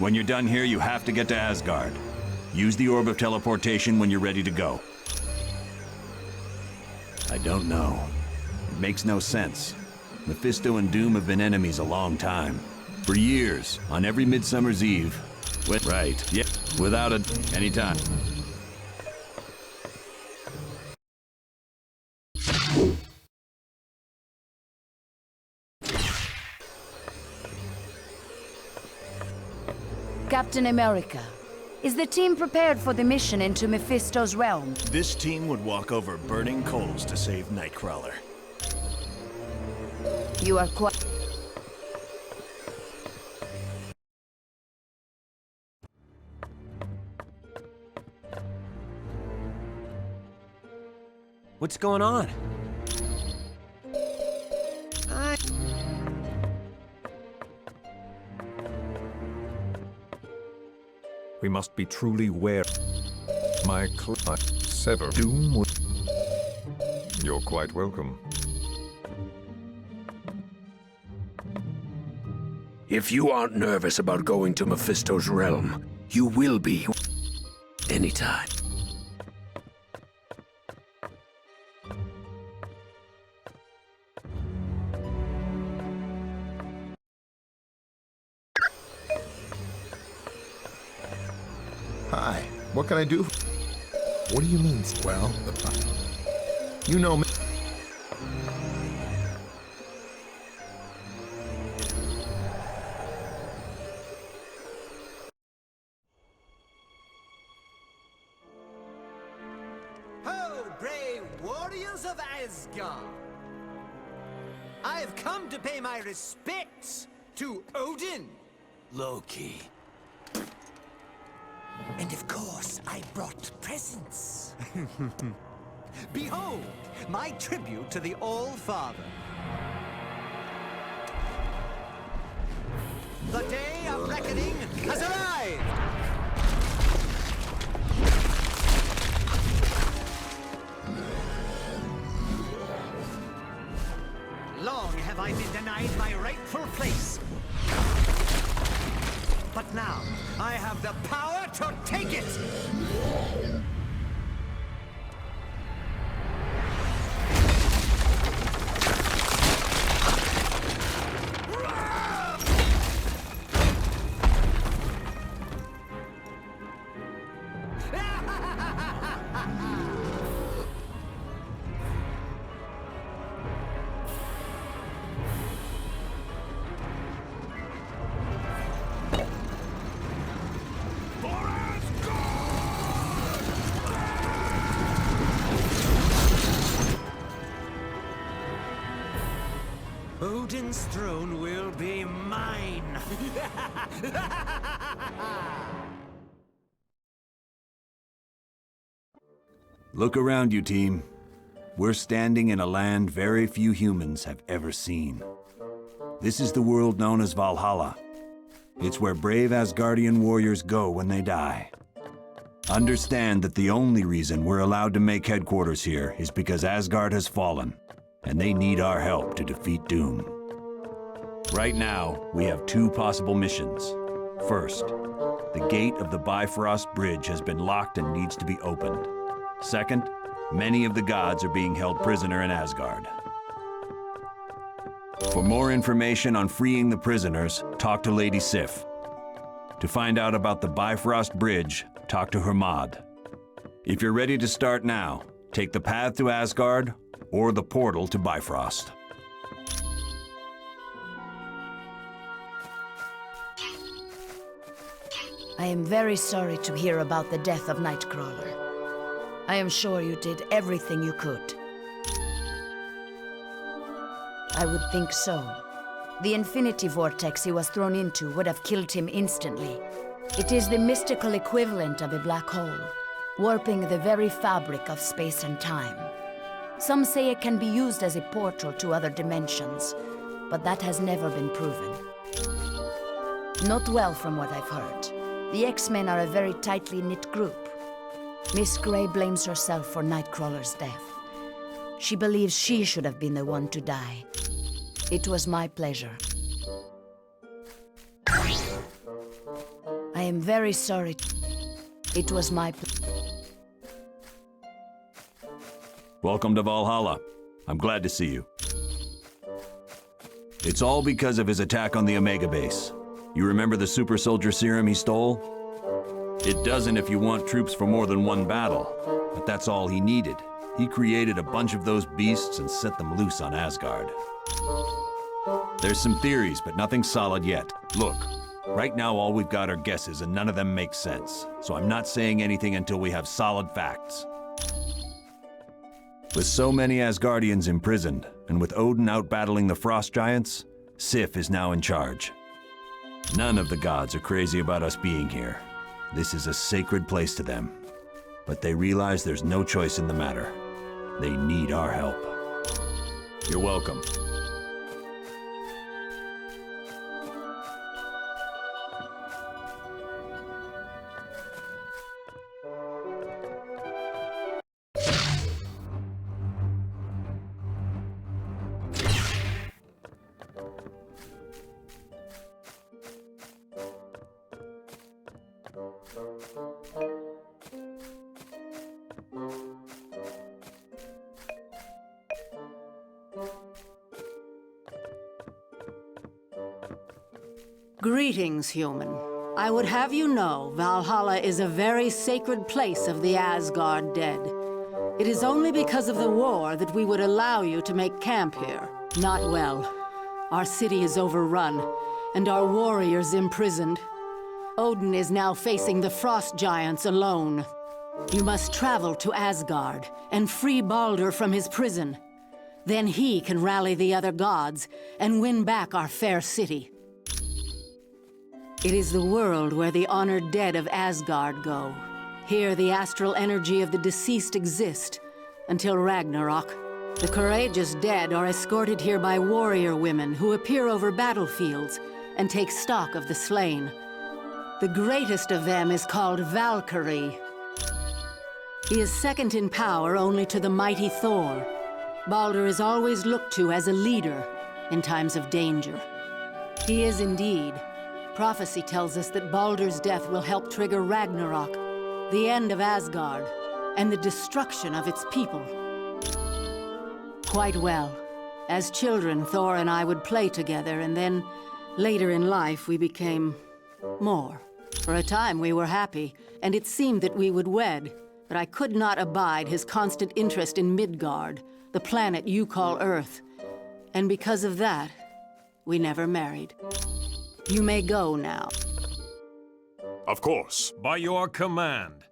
When you're done here, you have to get to Asgard. Use the orb of teleportation when you're ready to go. I don't know. It makes no sense. Mephisto and Doom have been enemies a long time. For years, on every Midsummer's Eve. Right, yeah, without any time. Captain America, is the team prepared for the mission into Mephisto's realm? This team would walk over burning coals to save Nightcrawler. You are quite... What's going on? We must be truly wary. My sever. Doom would... You're quite welcome. If you aren't nervous about going to Mephisto's realm, you will be anytime. Hi, what can I do? What do you mean? Well, you know me. Ho, brave warriors of Asgard! I have come to pay my respects to Odin. Loki. And of course, I brought presents. Behold, my tribute to the All-Father. The day of reckoning has arrived! Long have I been denied my rightful place. But now, I have the power to take it! Odin's throne will be mine! Look around you, team. We're standing in a land very few humans have ever seen. This is the world known as Valhalla. It's where brave Asgardian warriors go when they die. Understand that the only reason we're allowed to make headquarters here is because Asgard has fallen, and they need our help to defeat Doom. Right now, we have two possible missions. First, the gate of the Bifrost Bridge has been locked and needs to be opened. Second, many of the gods are being held prisoner in Asgard. For more information on freeing the prisoners, talk to Lady Sif. To find out about the Bifrost Bridge, talk to Hermod. If you're ready to start now, take the path to Asgard or the portal to Bifrost. I am very sorry to hear about the death of Nightcrawler. I am sure you did everything you could. I would think so. The infinity vortex he was thrown into would have killed him instantly. It is the mystical equivalent of a black hole, warping the very fabric of space and time. Some say it can be used as a portal to other dimensions, but that has never been proven. Not well from what I've heard. The X-Men are a very tightly knit group. Miss Grey blames herself for Nightcrawler's death. She believes she should have been the one to die. It was my pleasure. am very sorry. It was my Welcome to Valhalla. I'm glad to see you. It's all because of his attack on the Omega base. You remember the super soldier serum he stole? It doesn't if you want troops for more than one battle, but that's all he needed. He created a bunch of those beasts and set them loose on Asgard. There's some theories, but nothing solid yet. Look, right now all we've got are guesses and none of them make sense, so I'm not saying anything until we have solid facts. With so many Asgardians imprisoned, and with Odin out battling the frost giants, Sif is now in charge. None of the gods are crazy about us being here. This is a sacred place to them. But they realize there's no choice in the matter. They need our help. You're welcome. Greetings, human. I would have you know, Valhalla is a very sacred place of the Asgard dead. It is only because of the war that we would allow you to make camp here. Not well. Our city is overrun, and our warriors imprisoned. Odin is now facing the frost giants alone. You must travel to Asgard and free Baldur from his prison. Then he can rally the other gods and win back our fair city. It is the world where the honored dead of Asgard go. Here the astral energy of the deceased exist until Ragnarok. The courageous dead are escorted here by warrior women who appear over battlefields and take stock of the slain. The greatest of them is called Valkyrie. He is second in power only to the mighty Thor. Baldur is always looked to as a leader in times of danger. He is indeed. Prophecy tells us that Baldur's death will help trigger Ragnarok, the end of Asgard, and the destruction of its people. Quite well. As children, Thor and I would play together, and then, later in life, we became more. For a time, we were happy, and it seemed that we would wed, but I could not abide his constant interest in Midgard, the planet you call Earth. And because of that, we never married. You may go now. Of course, by your command.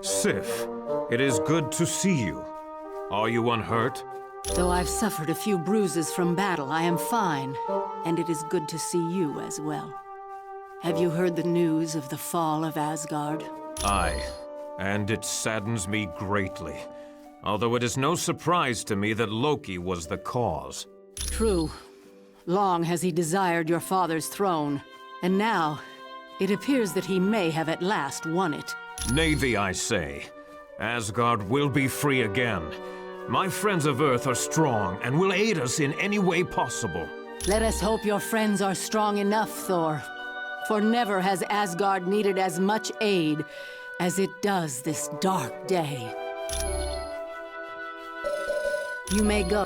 Sif, it is good to see you. Are you unhurt? Though I've suffered a few bruises from battle, I am fine. And it is good to see you as well. Have you heard the news of the fall of Asgard? Aye, and it saddens me greatly. Although it is no surprise to me that Loki was the cause. True. Long has he desired your father's throne. And now, it appears that he may have at last won it. Navy, I say. Asgard will be free again. My friends of Earth are strong and will aid us in any way possible. Let us hope your friends are strong enough, Thor. For never has Asgard needed as much aid as it does this dark day. You may go.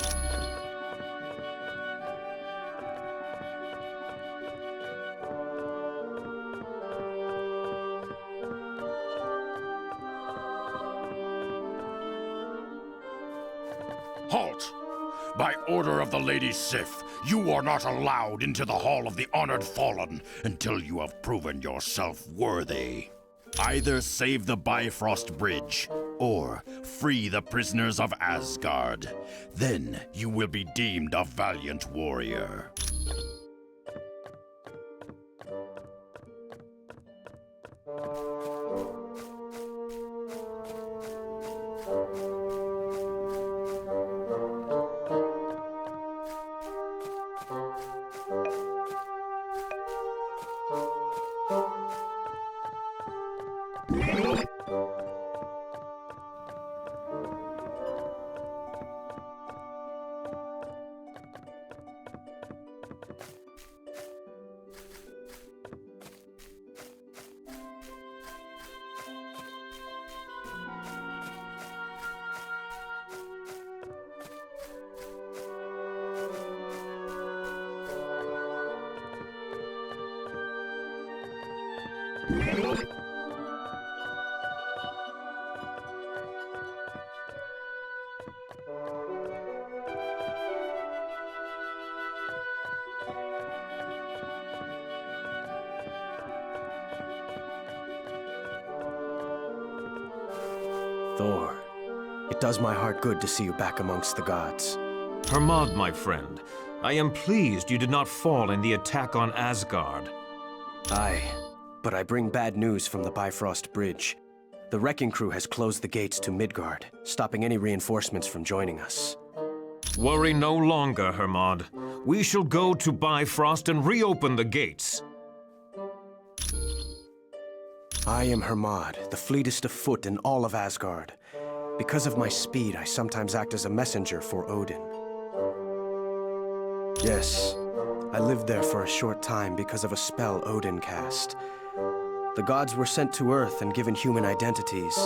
Halt! By order of the Lady Sif, you are not allowed into the Hall of the Honored Fallen until you have proven yourself worthy. Either save the Bifrost Bridge, or free the prisoners of Asgard. Then you will be deemed a valiant warrior. Thor, it does my heart good to see you back amongst the gods. Hermod, my friend, I am pleased you did not fall in the attack on Asgard. Aye, but I bring bad news from the Bifrost Bridge. The wrecking crew has closed the gates to Midgard, stopping any reinforcements from joining us. Worry no longer, Hermod. We shall go to Bifrost and reopen the gates. I am Hermod, the fleetest of foot in all of Asgard. Because of my speed, I sometimes act as a messenger for Odin. Yes, I lived there for a short time because of a spell Odin cast. The gods were sent to Earth and given human identities.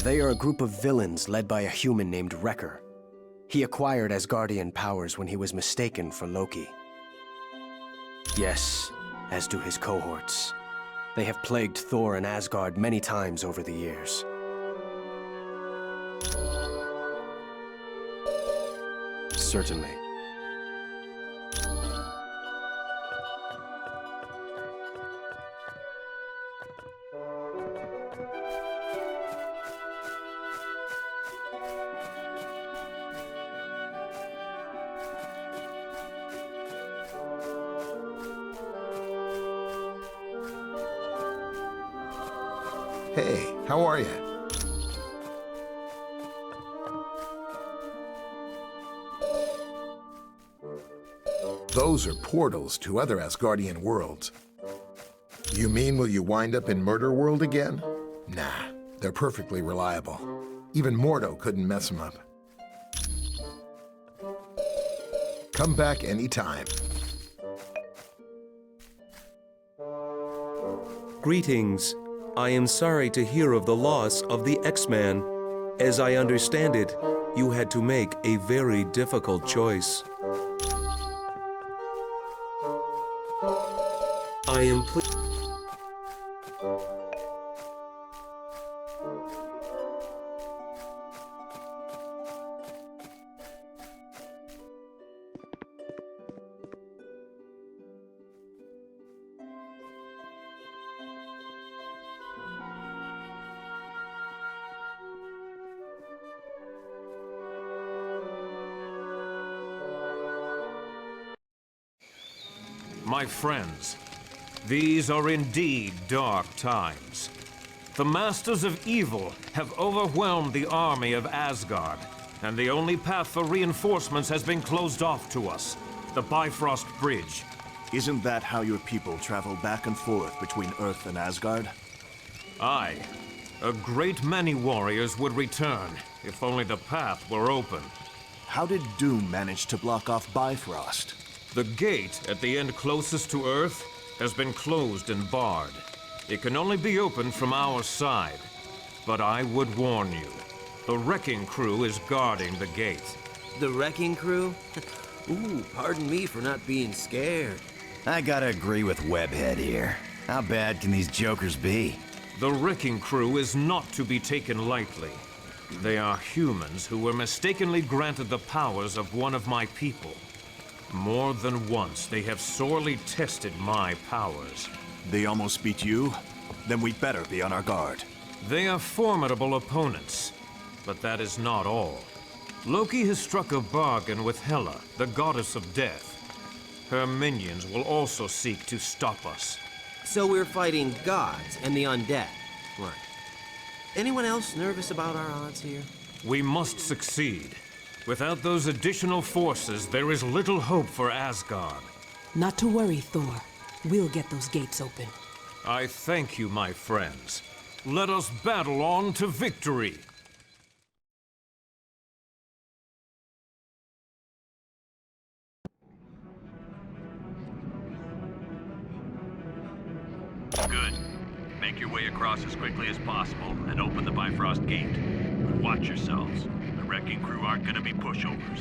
They are a group of villains led by a human named Wrecker. He acquired Asgardian powers when he was mistaken for Loki. Yes, as do his cohorts. They have plagued Thor and Asgard many times over the years. Certainly. Hey, how are you? Those are portals to other Asgardian worlds. You mean will you wind up in Murder World again? Nah, they're perfectly reliable. Even Mordo couldn't mess them up. Come back anytime. Greetings. I am sorry to hear of the loss of the X-Man. As I understand it, you had to make a very difficult choice. I am pleased. My friends, these are indeed dark times. The Masters of Evil have overwhelmed the army of Asgard, and the only path for reinforcements has been closed off to us, the Bifrost Bridge. Isn't that how your people travel back and forth between Earth and Asgard? Aye. A great many warriors would return, if only the path were open. How did Doom manage to block off Bifrost? The gate at the end closest to Earth has been closed and barred. It can only be opened from our side. But I would warn you, the wrecking crew is guarding the gate. The wrecking crew? Ooh, pardon me for not being scared. I gotta agree with Webhead here. How bad can these jokers be? The wrecking crew is not to be taken lightly. They are humans who were mistakenly granted the powers of one of my people. More than once, they have sorely tested my powers. They almost beat you? Then we'd better be on our guard. They are formidable opponents, but that is not all. Loki has struck a bargain with Hela, the goddess of death. Her minions will also seek to stop us. So we're fighting gods and the undead. Right. Anyone else nervous about our odds here? We must succeed. Without those additional forces, there is little hope for Asgard. Not to worry, Thor. We'll get those gates open. I thank you, my friends. Let us battle on to victory. Good. Make your way across as quickly as possible and open the Bifrost Gate. But watch yourselves. The wrecking crew aren't gonna be pushovers.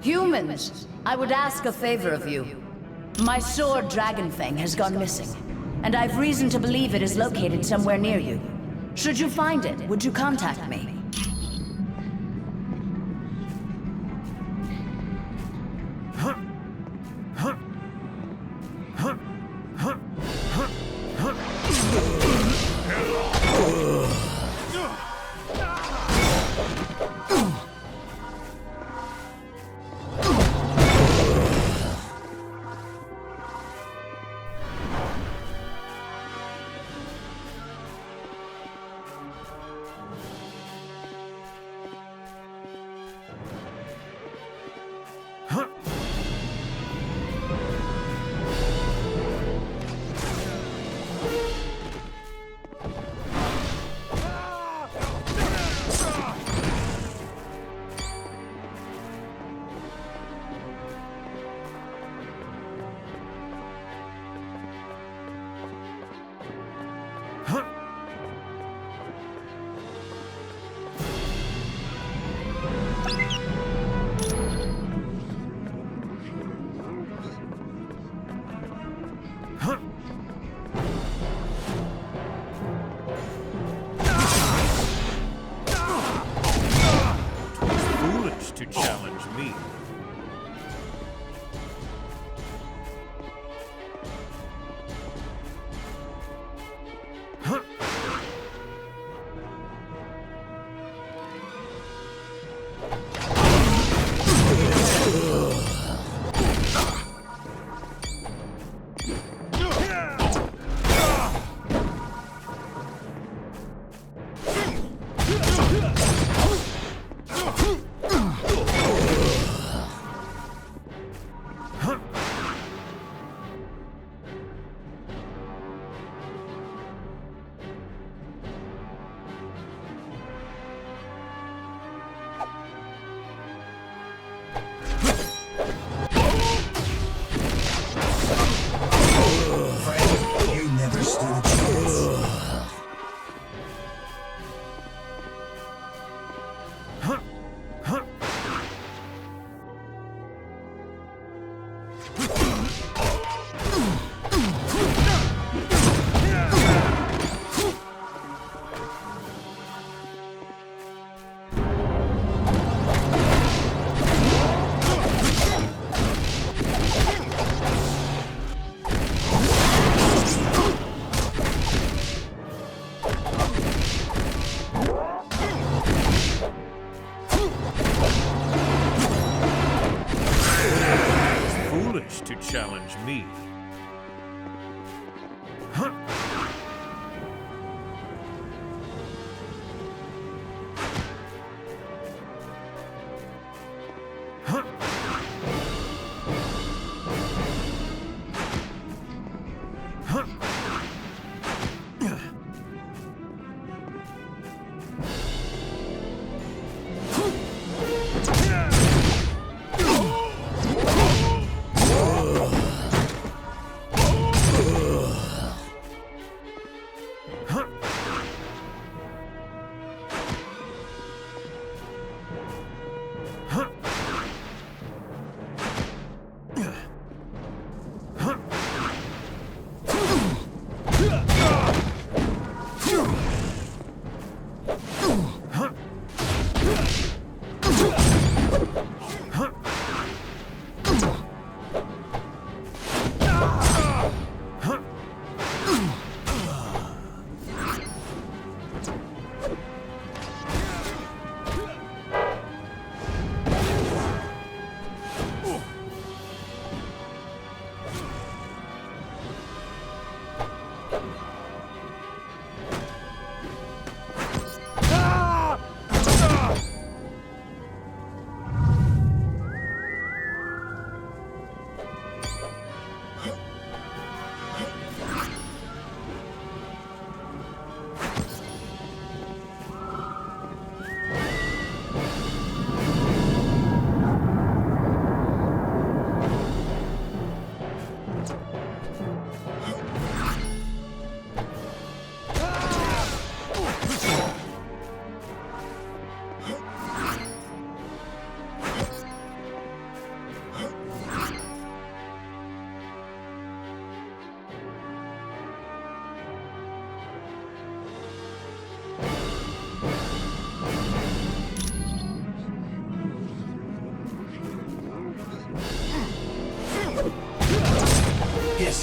Humans, I would ask a favor of you. My sword Dragonfang has gone missing, and I've reason to believe it is located somewhere near you. Should you find it, would you contact me? To challenge me.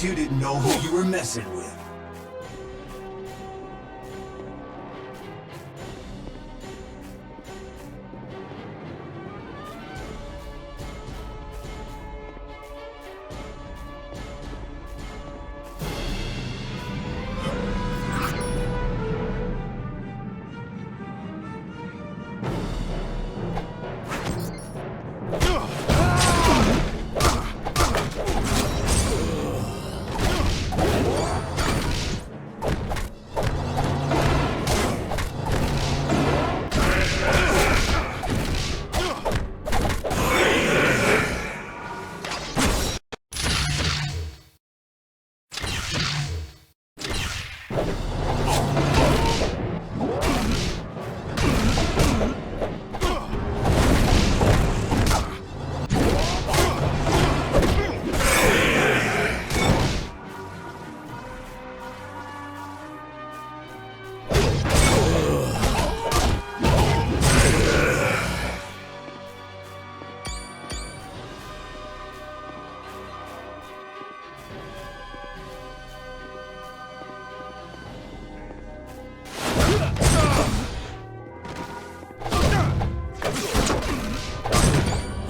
guess you didn't know who you were messing with.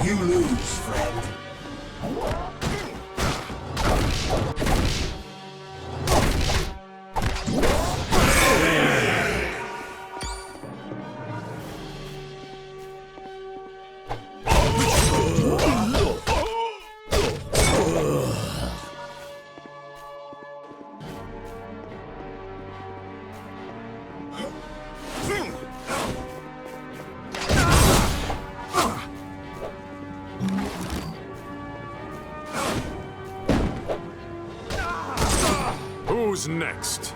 You lose, friend. Who's next?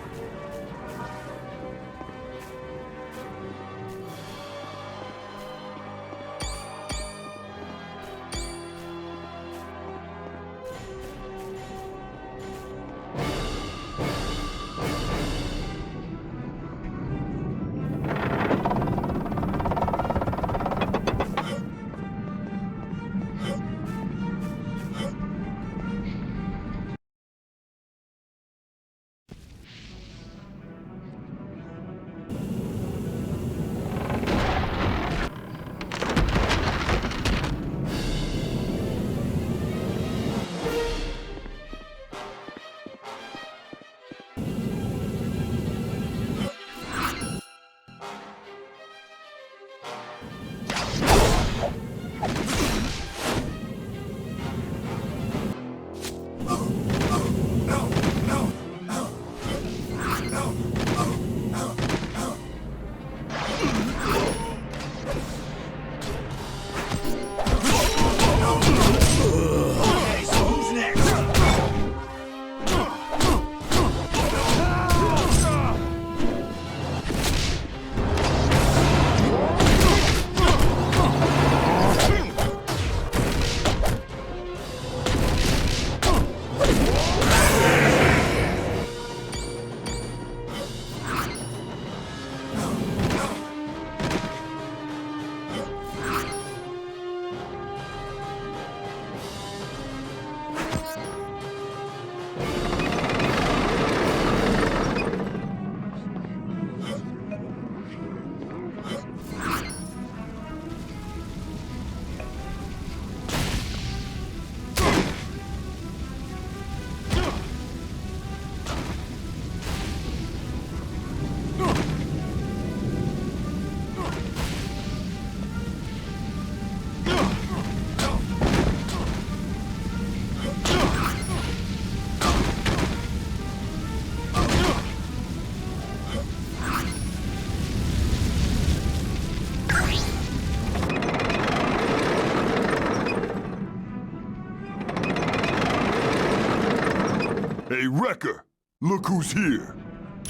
Hey, Wrecker! Look who's here!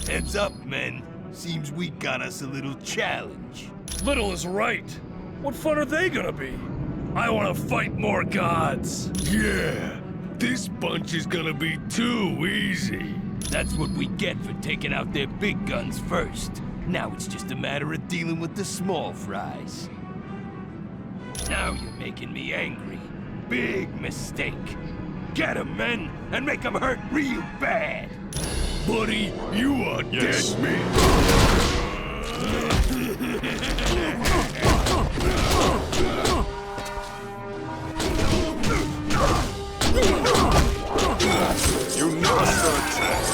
Heads up, men. Seems we got us a little challenge. Little is right. What fun are they gonna be? I wanna fight more gods. Yeah, this bunch is gonna be too easy. That's what we get for taking out their big guns first. Now it's just a matter of dealing with the small fries. Now you're making me angry. Big mistake. Get him, men, and make him hurt real bad. Buddy, you are dead meat. You never stood a chance.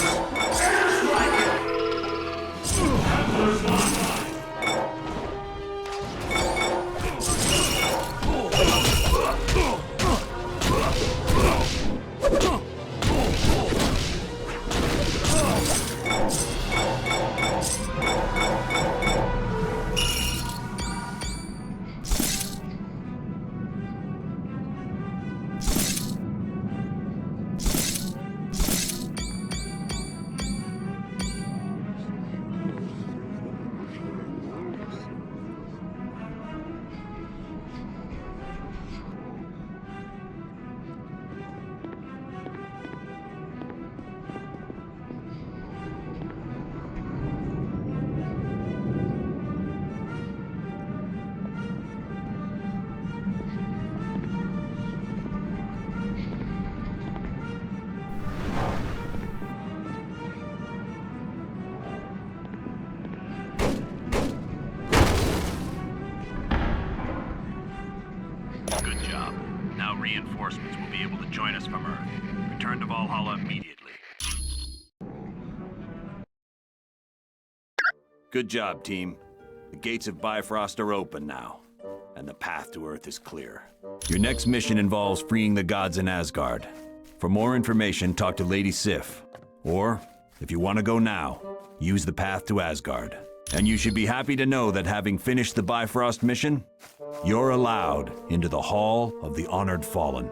Good job. Now reinforcements will be able to join us from Earth. Return to Valhalla immediately. Good job, team. The gates of Bifrost are open now, and the path to Earth is clear. Your next mission involves freeing the gods in Asgard. For more information, talk to Lady Sif. Or, if you want to go now, use the path to Asgard. And you should be happy to know that having finished the Bifrost mission, you're allowed into the Hall of the Honored Fallen.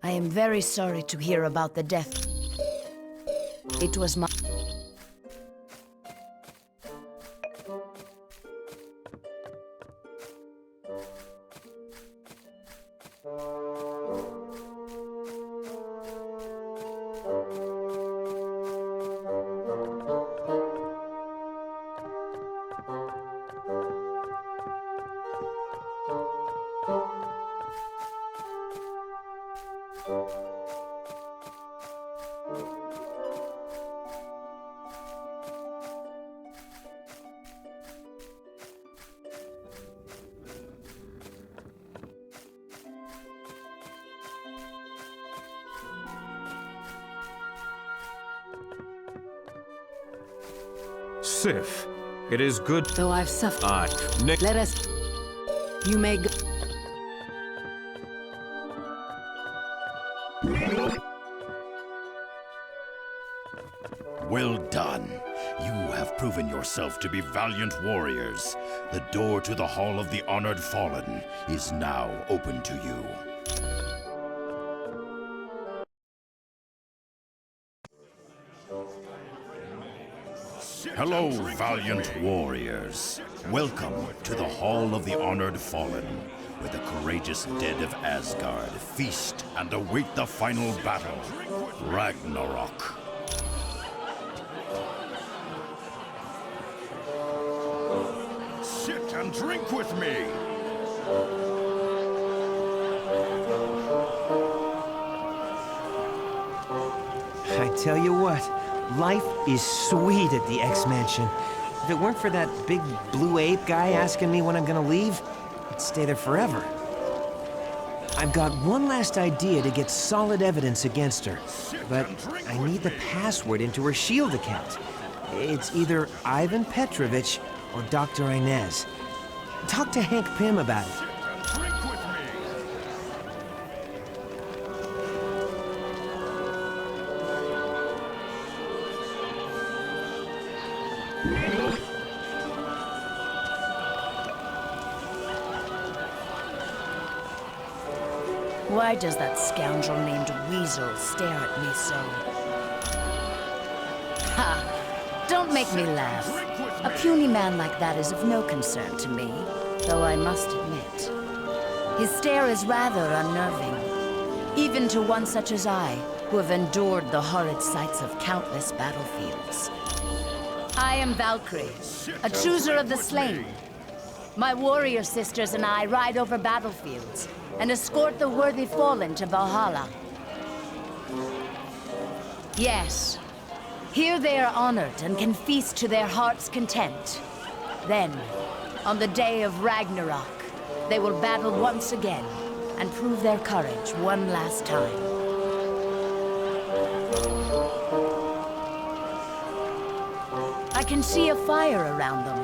I am very sorry to hear about the death. It was my... Sif, it is good... Though I've suffered, let us... You may go... Well done. You have proven yourself to be valiant warriors. The door to the Hall of the Honored Fallen is now open to you. Hello, valiant warriors. Welcome to the Hall of the Honored Fallen, where the courageous dead of Asgard feast and await the final battle, Ragnarok. Sit and drink with me. I tell you what, life is sweet at the X-Mansion. If it weren't for that big blue ape guy asking me when I'm gonna leave, I'd stay there forever. I've got one last idea to get solid evidence against her, but I need the password into her S.H.I.E.L.D. account. It's either Ivan Petrovich or Dr. Inez. Talk to Hank Pym about it. Why does that scoundrel named Weasel stare at me so? Ha! Don't make me laugh. A puny man like that is of no concern to me, though I must admit. His stare is rather unnerving. Even to one such as I, who have endured the horrid sights of countless battlefields. I am Valkyrie, a chooser of the slain. My warrior sisters and I ride over battlefields and escort the worthy fallen to Valhalla. Yes, here they are honored and can feast to their heart's content. Then, on the day of Ragnarok, they will battle once again and prove their courage one last time. I can see a fire around them,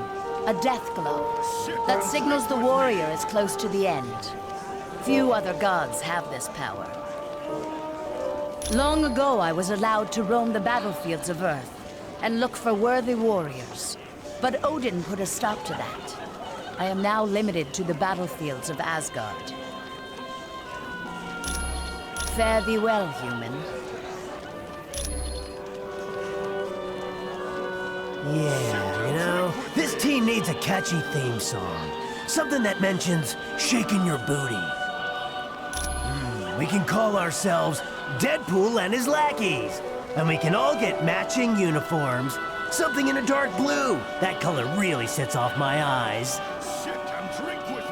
a death glow, that signals the warrior is close to the end. Few other gods have this power. Long ago, I was allowed to roam the battlefields of Earth and look for worthy warriors, but Odin put a stop to that. I am now limited to the battlefields of Asgard. Fare thee well, human. Yeah, you know, this team needs a catchy theme song. Something that mentions shaking your booty. We can call ourselves Deadpool and his lackeys. And we can all get matching uniforms. Something in a dark blue. That color really sets off my eyes. Sit and drink with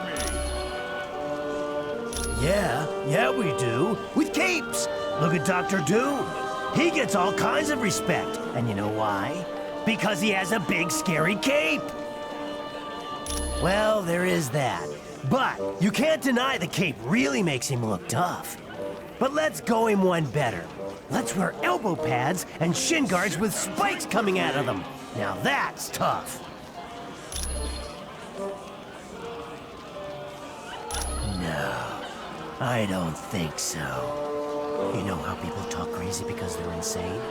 me. Yeah, we do. With capes. Look at Dr. Doom. He gets all kinds of respect. And you know why? Because he has a big, scary cape. Well, there is that. But you can't deny the cape really makes him look tough. But let's go him one better. Let's wear elbow pads and shin guards with spikes coming out of them. Now that's tough. No, I don't think so. You know how people talk crazy because they're insane?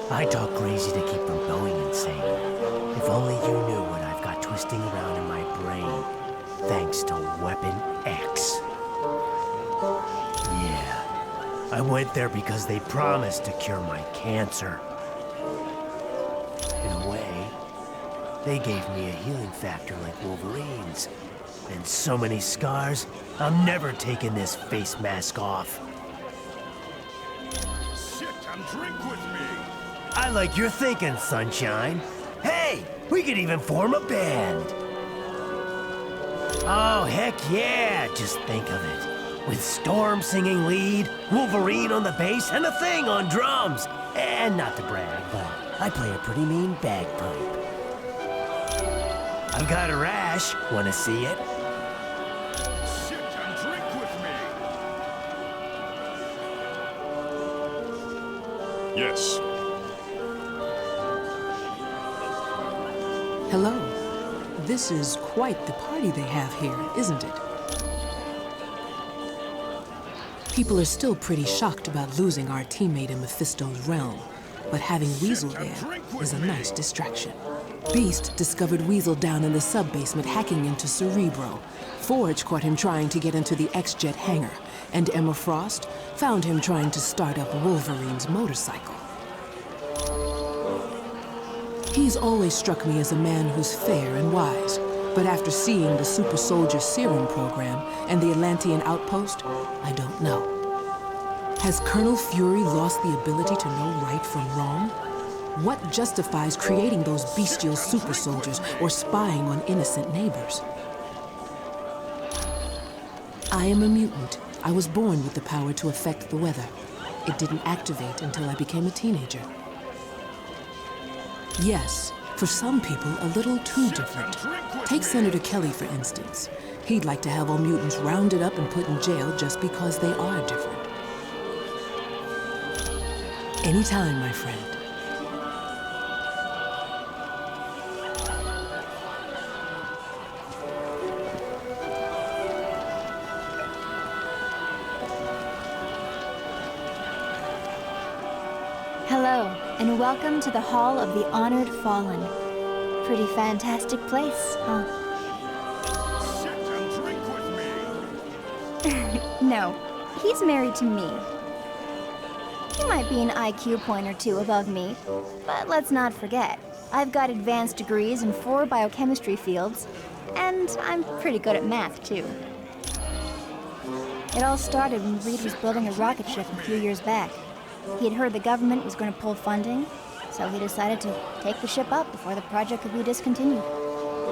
I talk crazy to keep from going insane. If only you knew what I've got twisting around in my brain, thanks to Weapon X. Yeah, I went there because they promised to cure my cancer. In a way, they gave me a healing factor like Wolverine's. And so many scars, I'm never taking this face mask off. Sit and drink with me. I like your thinking, Sunshine. Hey, we could even form a band. Oh, heck yeah, just think of it. With Storm singing lead, Wolverine on the bass, and the Thing on drums. And not to brag, but I play a pretty mean bagpipe. I've got a rash. Wanna see it? Sit and drink with me. Yes. Hello. This is quite the party they have here, isn't it? People are still pretty shocked about losing our teammate in Mephisto's realm, but having Weasel there is a nice distraction. Beast discovered Weasel down in the sub-basement hacking into Cerebro. Forge caught him trying to get into the X-Jet hangar, and Emma Frost found him trying to start up Wolverine's motorcycle. He's always struck me as a man who's fair and wise, but after seeing the Super Soldier Serum program and the Atlantean outpost, I don't know. Has Colonel Fury lost the ability to know right from wrong? What justifies creating those bestial super soldiers or spying on innocent neighbors? I am a mutant. I was born with the power to affect the weather. It didn't activate until I became a teenager. Yes, for some people, a little too different. Take Senator Kelly, for instance. He'd like to have all mutants rounded up and put in jail just because they are different. Anytime, my friend. Hello, and welcome to the Hall of the Honored Fallen. Pretty fantastic place, huh? Sit and drink with me. No, he's married to me. He might be an IQ point or two above me, but let's not forget, I've got advanced degrees in 4 biochemistry fields, and I'm pretty good at math, too. It all started when Reed was building a rocket ship a few years back. He had heard the government was going to pull funding, so he decided to take the ship up before the project could be discontinued.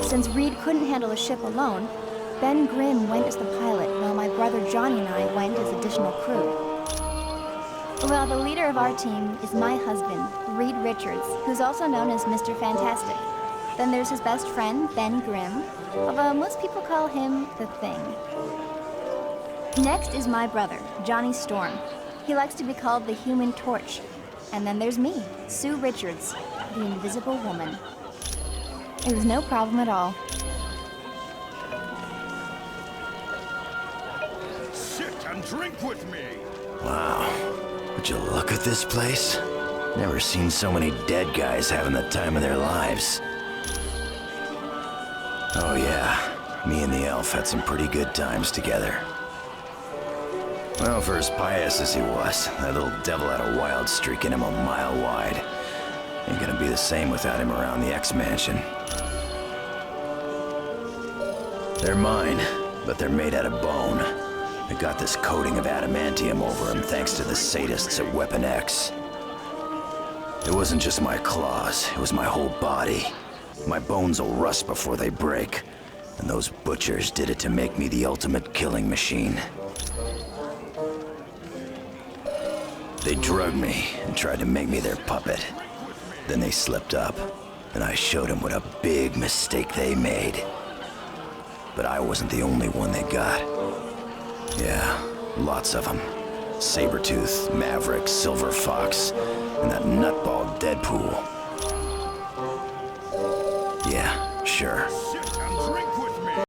Since Reed couldn't handle a ship alone, Ben Grimm went as the pilot, while my brother Johnny and I went as additional crew. Well, the leader of our team is my husband, Reed Richards, who's also known as Mr. Fantastic. Then there's his best friend, Ben Grimm, although most people call him the Thing. Next is my brother, Johnny Storm. He likes to be called the Human Torch. And then there's me, Sue Richards, the Invisible Woman. It was no problem at all. Sit and drink with me! Wow. Would you look at this place? Never seen so many dead guys having the time of their lives. Oh yeah, me and the elf had some pretty good times together. Well, for as pious as he was, that little devil had a wild streak in him a mile wide. Ain't gonna be the same without him around the X-Mansion. They're mine, but they're made out of bone. They got this coating of adamantium over them thanks to the sadists at Weapon X. It wasn't just my claws, it was my whole body. My bones will rust before they break, and those butchers did it to make me the ultimate killing machine. They drugged me and tried to make me their puppet. Then they slipped up, and I showed them what a big mistake they made. But I wasn't the only one they got. Yeah, lots of them. Sabretooth, Maverick, Silver Fox, and that nutball Deadpool. Yeah, sure.